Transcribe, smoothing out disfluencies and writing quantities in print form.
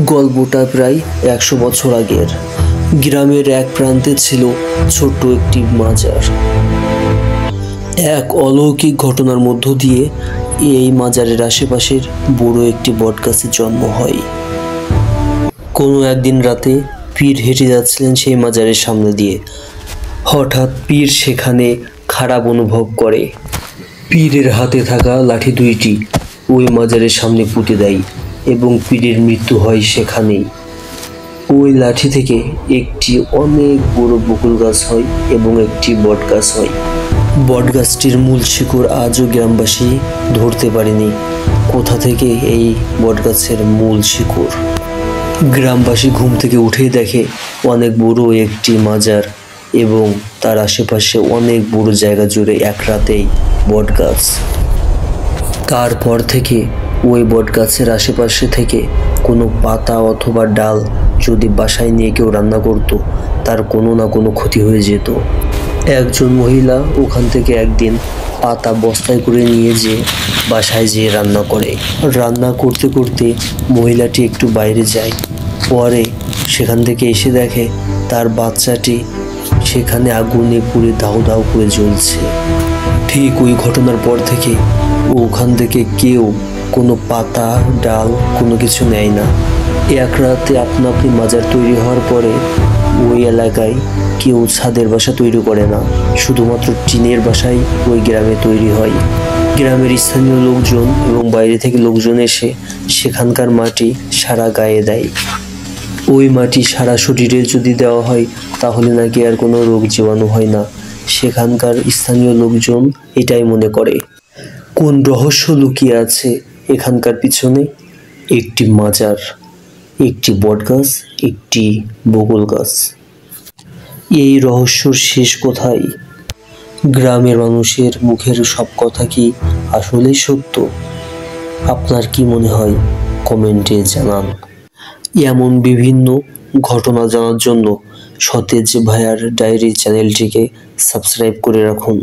গল্পটা প্রায় 100 বছর আগের। গ্রামের এক প্রান্তে ছিল ছোট্ট একটি মাজার। এক অলৌকিক ঘটনার মধ্য দিয়ে এই মাজারের আশেপাশের বড় একটি বটগাছের জন্ম হয়। কোনো একদিন রাতে পীর হেঁটে যাচ্ছিলেন সেই মাজারের সামনে দিয়ে। হঠাৎ পীর সেখানে খারাপ অনুভব করে। পীরের হাতে থাকা লাঠি দুইটি ওই মাজারের সামনে পুঁতে দেয় এবং পীরের মৃত্যু হয় সেখানেই। ওই লাঠি থেকে একটি অনেক বড় বকুল গাছ হয় এবং একটি বট গাছ হয়। বট গাছটির মূল শিকড় আজও গ্রামবাসী ধরতে পারেনি কোথা থেকে এই বট গাছের মূল শিকড়। গ্রামবাসী ঘুম থেকে উঠেই দেখে অনেক বড় একটি মাজার এবং তার আশেপাশে অনেক বড় জায়গা জুড়ে এক রাতেই বট গাছ। তারপর থেকে ওই বট গাছের আশেপাশে থেকে কোনো পাতা অথবা ডাল যদি বাসায় নিয়ে কেউ রান্না করতো, তার কোনো না কোনো ক্ষতি হয়ে যেত। একজন মহিলা ওখান থেকে একদিন পাতা বস্তায় করে নিয়ে যেয়ে বাসায় যেয়ে রান্না করে। রান্না করতে করতে মহিলাটি একটু বাইরে যায়, পরে সেখান থেকে এসে দেখে তার বাচ্চাটি সেখানে আগুনে পুড়ে দাউ দাউ করে জ্বলছে। ঠিক ওই ঘটনার পর থেকে ওখান থেকে কেউ কোনো পাতা ডাল কোনো কিছু নেয় না। এক রাতে আপনা আপনি মাজার তৈরি হওয়ার পরে ওই এলাকায় কেউ ছাদের বাসা তৈরি করে না, শুধুমাত্র টিনের বাসাই ওই গ্রামে তৈরি হয়। গ্রামের স্থানীয় লোকজন এবং বাইরে থেকে লোকজন এসে সেখানকার মাটি সারা গায়ে দেয়। ওই মাটি সারা শরীরে যদি দেওয়া হয় তাহলে নাকি আর কোনো রোগ জীবাণু হয় না। সেখানকার স্থানীয় লোকজন এটাই মনে করে। কোন রহস্য লুকিয়ে আছে এখানকার পিছনে? একটি মাজার, একটি বটগাছ, একটি বকুল গাছ। এই রহস্যর শেষ কোথায়? গ্রামের মানুষের মুখের সব কথা কি আসলেই সত্য? আপনার কি মনে হয় কমেন্টে জানান। এমন বিভিন্ন ঘটনা জানার জন্য সতেজ ভাইয়ার ডায়েরি চ্যানেলটিকে সাবস্ক্রাইব করে রাখুন।